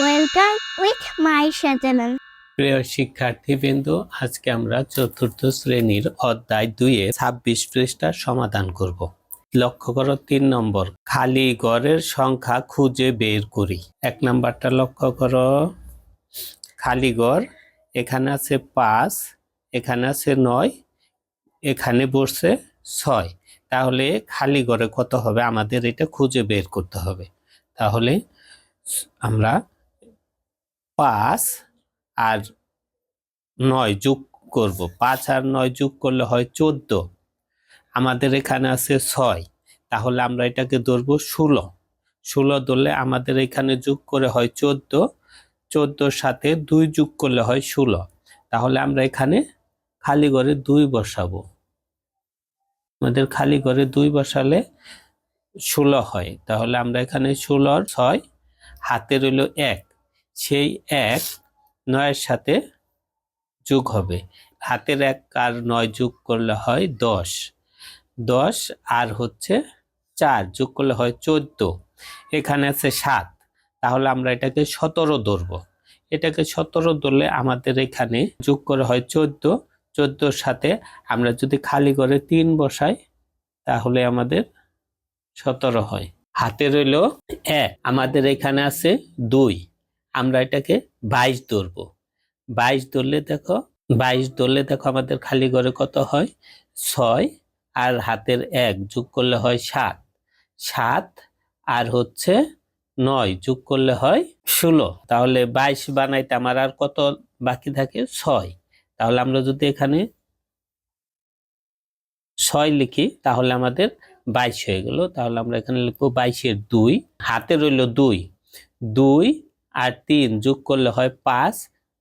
Welcome with my channel. প্রিয় শিক্ষার্থীবৃন্দ, আজকে আমরা চতুর্থ শ্রেণীর অধ্যায় 2-এর 26 পৃষ্ঠার সমাধান করব। লক্ষ্য করো 3 নম্বর, খালি ঘরের সংখ্যা খুঁজে বের করি। 1 নম্বরটা লক্ষ্য করো, খালি ঘর এখানে আছে 5, এখানে আছে 9, এখানে বসছে 6। তাহলে খালি ঘরে কত হবে আমাদের এটা খুঁজে বের করতে হবে। তাহলে আমরা 5 আর 9 যোগ করব। 5 আর 9 যোগ করলে হয় 14। আমাদের এখানে আছে 6, তাহলে আমরা এটাকে ধরবো 16। 16 ধরলে আমাদের এখানে যোগ করে হয় 14। 14 সাথে 2 যোগ করলে হয় 16। তাহলে আমরা এখানে খালি ঘরে 2 বসাবো। আমাদের খালি ঘরে 2 বসালে 16 হয়। তাহলে আমরা এখানে 16 আর 6 হাতে রইল 1, সেই 1 9 এর সাথে যোগ হবে। হাতের 1 আর 9 যোগ করলে হয় 10। 10 আর হচ্ছে 4 যোগ করলে হয় 14। এখানে আছে 7, তাহলে আমরা এটাকে 17 ধরব। এটাকে 17 ধরলে আমাদের এখানে যোগ করে হয় 14। 14 সাথে আমরা যদি খালি করে 3 বসাই তাহলে আমাদের 17 হয়। হাতে রইল 1, আমাদের এখানে আছে 2, আমরা এটাকে 22 ধরব। 22 ধরলে দেখো আমাদের খালি ঘরে কত হয় 6 আর হাতের 1 যোগ করলে হয় 7। 7 আর হচ্ছে 9 যোগ করলে হয় 16। তাহলে 22 বানাইতে আমার আর কত বাকি থাকে 6। তাহলে আমরা যদি এখানে 6 লিখি তাহলে আমাদের 22 হয়ে গেল। তাহলে আমরা এখানে লিখবো 22 এর 2। হাতে রইল 2, 2 আর 3 যোগ করলে হয় 5।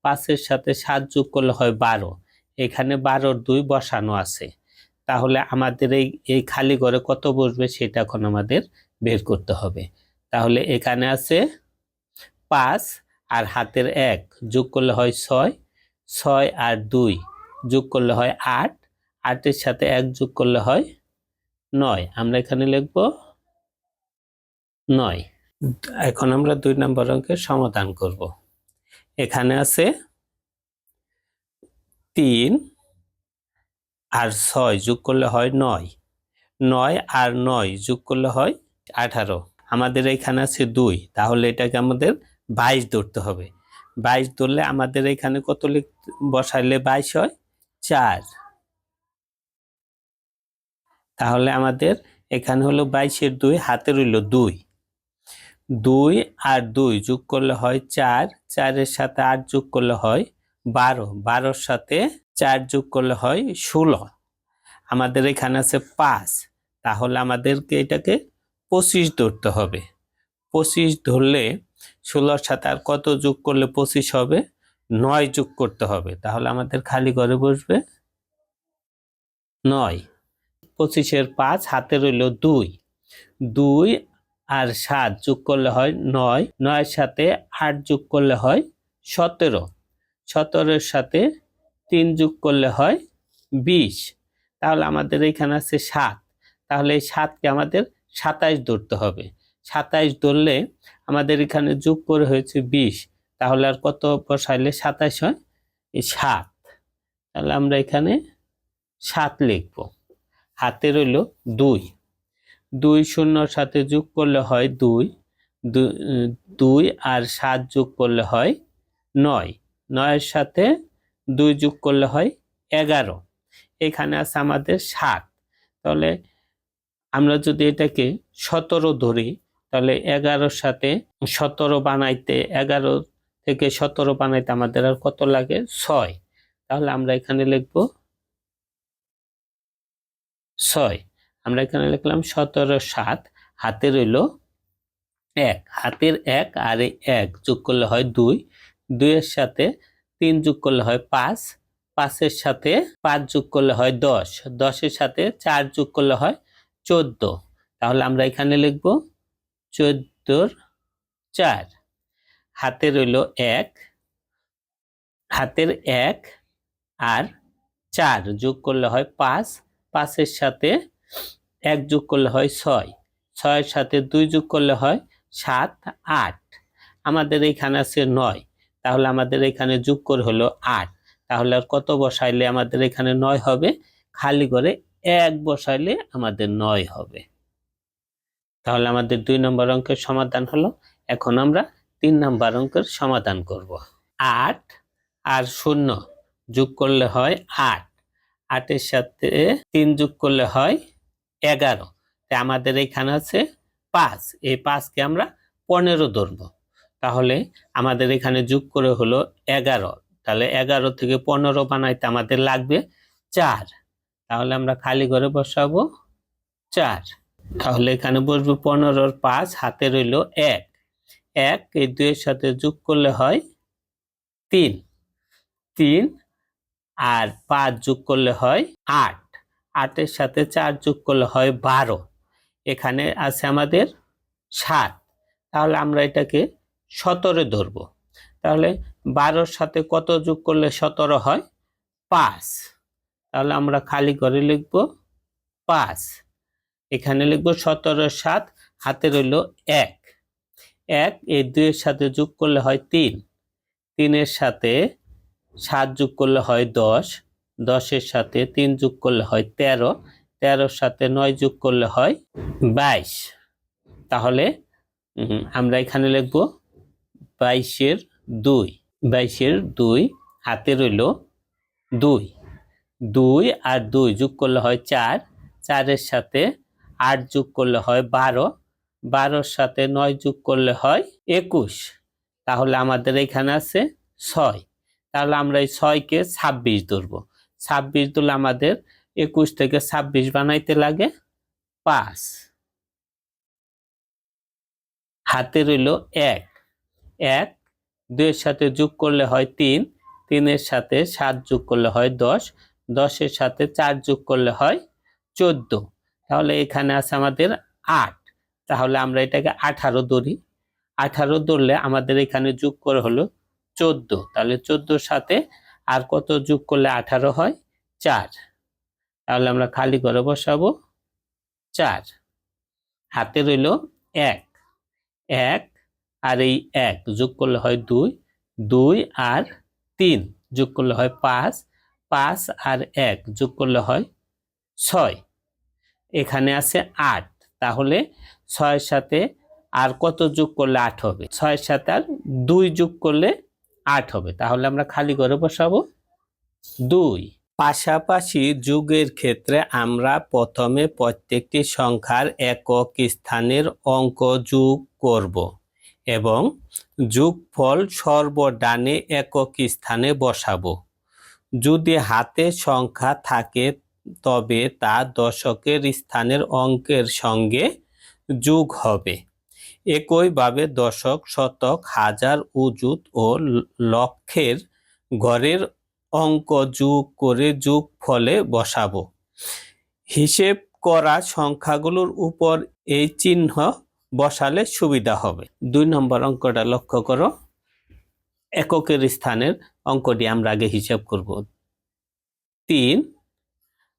5 এর সাথে 7 যোগ করলে হয় 12। এখানে 12 2 বসানো আছে। তাহলে আমাদের এই খালি ঘরে কত বসবে সেটা এখন আমাদের বের করতে হবে। তাহলে এখানে আছে 5 আর হাতের 1 যোগ করলে হয় 6। 6 আর 2 যোগ করলে হয় 8। 8 এর সাথে 1 যোগ করলে হয় 9। আমরা এখানে লিখব 9। এখন আমরা 2 নম্বর অঙ্কের সমাধান করব। এখানে আছে 3 আর 6 যোগ করলে হয় 9। 9 আর 9 যোগ করলে হয় 18। আমাদের এখানে আছে 2, তাহলে এটাকে আমাদের 22 ধরতে হবে। 22 ধরলে আমাদের এখানে কত বসাইলে 22 হয় 4। তাহলে আমাদের এখানে হলো 22 এর 2, হাতে রইল 2। 2 আর 2 যোগ করলে হয় 4। 4 এর সাথে 8 যোগ করলে হয় 12। 12 সাথে 4 যোগ করলে হয় 16। আমাদের এখানে আছে 5, তাহলে আমাদেরকে এটাকে 25 ধরতে হবে। 25 ধরলে 16 সাথে আর কত যোগ করলে 25 হবে 9 যোগ করতে হবে। তাহলে আমাদের খালি ঘরে বসবে 9। 25 এর 5, হাতে রইল 2। 2 আর 7 যোগ করলে হয় 9। 9 এর সাথে 8 যোগ করলে হয় 17। 17 এর সাথে 3 যোগ করলে হয় 20। তাহলে আমাদের এখানে আছে 7, তাহলে এই 7কে আমাদের 27 ধরতে হবে। 27 ধরলে আমাদের এখানে যোগ করে হয়েছে 20। তাহলে আর কত বসাইলে 27 হয় 7। তাহলে আমরা এখানে 7 লিখব। হাতে রইল 2। 2 শূন্যর সাথে যোগ করলে হয় 2। 2 আর 7 যোগ করলে হয় 9। 9 এর সাথে 2 যোগ করলে হয় 11। এখানে আছে আমাদের 7। তাহলে আমরা যদি এটাকে 17 ধরি তাহলে 11 সাথে 17 বানাইতে 11 থেকে 17 বানাইতে আমাদের আর কত লাগে 6। তাহলে আমরা এখানে লিখব 6। আমরা এখানে লিখলাম 17 7, হাতে রইল 1। হাতের 1 আর 1 যোগ করলে হয় 2। 2 এর সাথে 3 যোগ করলে হয় 5। 5 এর সাথে 5 যোগ করলে হয় 10। 10 এর সাথে 4 যোগ করলে হয় 14। তাহলে আমরা এখানে লিখব 14 4। হাতে রইল 1। হাতের 1 আর 4 যোগ করলে হয় 5। 5 এর সাথে 1 যোগ করলে হয় 6। 6 এর সাথে 2 যোগ করলে হয় 7 8। আমাদের এখানে আছে 9, তাহলে আমাদের এখানে যোগ করে হলো 8। তাহলে আর কত বসাইলে আমাদের এখানে 9 হবে? খালি করে 1 বসাইলে আমাদের 9 হবে। তাহলে আমাদের 2 নম্বর অঙ্কের সমাধান হলো। এখন আমরা 3 নম্বর অঙ্কের সমাধান করব। 8 আর 0 যোগ করলে হয় 8, 8 এর সাথে 3 যোগ করলে হয় 11। তাই আমাদের এখানে আছে 5, এই 5 কে আমরা 15 ধরব। তাহলে আমাদের এখানে যোগ করে হলো 11, তাহলে 11 থেকে 15 বানাইতে আমাদের লাগবে 4। তাহলে আমরা খালি ঘরে বসাবো 4। তাহলে এখানে বসবো 15 আর 5, হাতে রইল 1, এই 2 এর সাথে যোগ করলে হয় 3, আর 5 যোগ করলে হয় 8, 8 এর সাথে 4 যোগ করলে হয় 12। এখানে আছে আমাদের 7, তাহলে আমরা এটাকে 17 ধরবো। তাহলে 12-র সাথে কত যোগ করলে 17 হয়? 5। তাহলে আমরা খালি করে লিখব 5। এখানে লিখব 17 7, হাতে রইল 1, এই 2 এর সাথে যোগ করলে হয় 3, 3 এর সাথে 7 যোগ করলে হয় 10, 10 এর সাথে 3 যোগ করলে হয় 13, 13-র সাথে 9 যোগ করলে হয় 22। তাহলে আমরা এখানে লিখব 22-এর 2, 22-এর 2, হাতে রইল 2, 2 আর 2 যোগ করলে হয় 4, 4 এর সাথে 8 যোগ করলে হয় 12, 12-র সাথে 9 যোগ করলে হয় 21। তাহলে আমাদের এখানে আছে 6, তাহলে আমরা এই 6 কে 26 ধরব। 26 ধরলে আমাদের 21 থেকে 26 বানাইতে লাগে 5। হাতে রইল 1, 2 এর সাথে যোগ করলে হয় 3, 3 এর সাথে 7 যোগ করলে হয় 10, 10 এর সাথে 4 যোগ করলে হয় 14। তাহলে এখানে আছে আমাদের 8, তাহলে আমরা এটাকে 18 ধরি। 18 ধরলে আমাদের এখানে যোগ করে হলো 14, তাহলে 14-র সাথে আর কত যোগ করলে 18 হয়? 4। তাহলে আমরা খালি করে বসাবো 4। হাতে রইল 1, আর এই 1 যোগ করলে হয় 2, 2 আর 3 যোগ করলে হয় 5, 5 আর 1 যোগ করলে হয় 6। এখানে আছে 8, তাহলে 6-এর সাথে আর কত যোগ করলে 8 হবে? 6-এর সাথে আর 2 যোগ করলে 8 হবে। তাহলে আমরা খালি করে বসাবো 2। পাশাপাশি যোগের ক্ষেত্রে আমরা প্রথমে প্রত্যেকটি সংখ্যার একক স্থানের অঙ্ক যোগ করব এবং যোগফল সর্বডানে একক স্থানে বসাবো। যদি হাতে সংখ্যা থাকে তবে তা দশকের স্থানের অঙ্কের সঙ্গে যোগ হবে। একইভাবে দশক, শতক, হাজার, অযুত ও লক্ষের ঘরের অঙ্ক যোগ করে যোগফলে বসাবো। হিসেব করা সংখ্যাগুলোর উপর এই চিহ্ন বসালে সুবিধা হবে। 2 নম্বর অঙ্কটা লক্ষ্য করো। এককের স্থানের অঙ্কটি আমরা আগে হিসাব করব। 3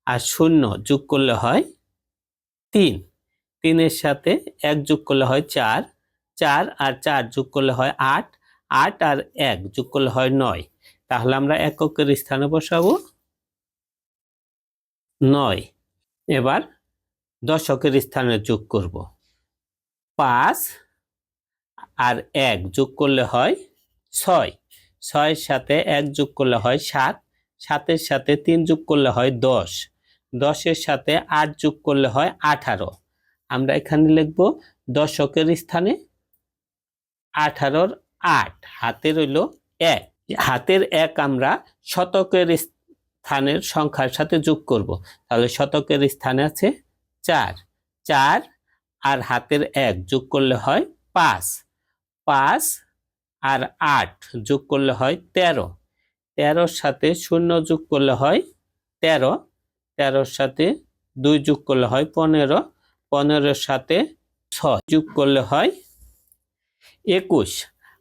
আর 0 যোগ করলে হয় 3, 3 এর সাথে 1 যোগ করলে হয় 4, 4 আর 4 যোগ করলে হয় 8, 8 আর 1 যোগ করলে হয় 9। তাহলে আমরা এককের স্থানে বসাবো 9। এবার দশকের স্থানে যোগ করব। 5 আর 1 যোগ করলে হয় 6, 6-এর সাথে 1 যোগ করলে হয় 7, 7-এর সাথে 3 যোগ করলে হয় 10, 10-এর সাথে 8 যোগ করলে হয় 18। আমরা এখানে লিখব দশকের স্থানে 18-র 8, হাতে রইল 1। হাতের 1 আমরা শতকের স্থানের সংখ্যার সাথে যোগ করব। তাহলে শতকের স্থানে আছে 4, 4 আর হাতের 1 যোগ করলে হয় 5, 5 আর 8 যোগ করলে হয় 13, 13-র সাথে 0 যোগ করলে হয় 13, 13-র সাথে 2 যোগ করলে হয় 15, 15-র সাথে 6 যোগ করলে হয় 21।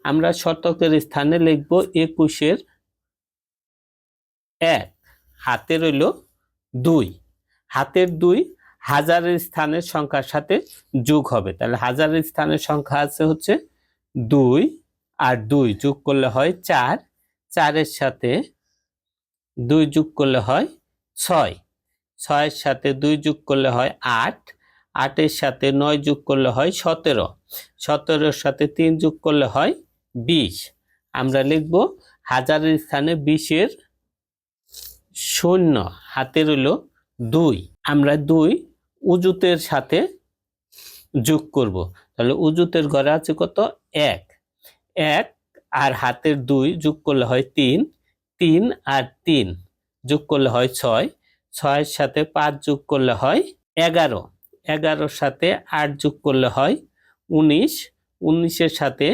আমরা শতকের স্থানে লিখব 21-এর 1, হাতে রইল 2, হাতের 2 হাজারের স্থানের সংখ্যার সাথে যোগ হবে। তাহলে হাজারের স্থানের সংখ্যা আছে হচ্ছে 2, আর 2 যোগ করলে হয় 4, 4-এর সাথে 2 যোগ করলে হয় 6, 6-এর সাথে 2 যোগ করলে হয় 8, 8-এর সাথে 9 যোগ করলে হয় 17, 17-এর সাথে 3 যোগ করলে হয় 20। আমরা লিখব হাজারের স্থানে 20-এর শূন্য, হাতে রইল 2। আমরা 2 উজুতের সাথে যোগ করব। তাহলে উজুতের ঘরে আছে কত? 1, 1 আর হাতের 2 যোগ করলে হয় 3, 3 আর 3 যোগ করলে হয় 6, 6-এর সাথে 5 যোগ করলে হয় 11, 11-এর সাথে 8 যোগ করলে হয় 19, 19-এর সাথে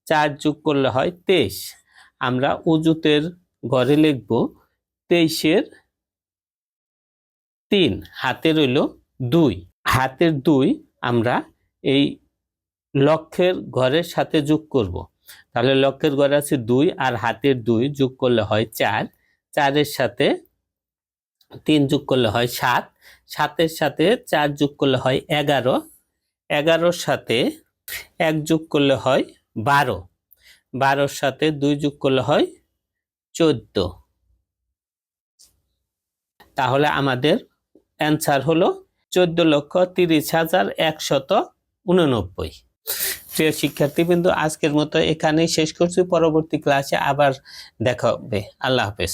4 যোগ করলে হয় 23। আমরা উজুতের ঘরে লিখব 23-এর 3, হাতে রইল 2। হাতের 2 আমরা এই লক্ষের ঘরের সাথে যোগ করব। তাহলে লক্ষের ঘরে আছে 2 আর হাতের 2 যোগ করলে হয় 4, 4-এর সাথে 3 যোগ করলে হয় 7, 7-এর সাথে 4 যোগ করলে হয় 11, 11-র সাথে 1 যোগ করলে হয় 12, 12-র সাথে 2 যোগ করলে হয় 14। তাহলে আমাদের অ্যান্সার হলো 14,30,189। প্রিয় শিক্ষার্থীবৃন্দ, আজকের মতো এখানেই শেষ করছি। পরবর্তী ক্লাসে আবার দেখা হবে। আল্লাহ হাফেজ।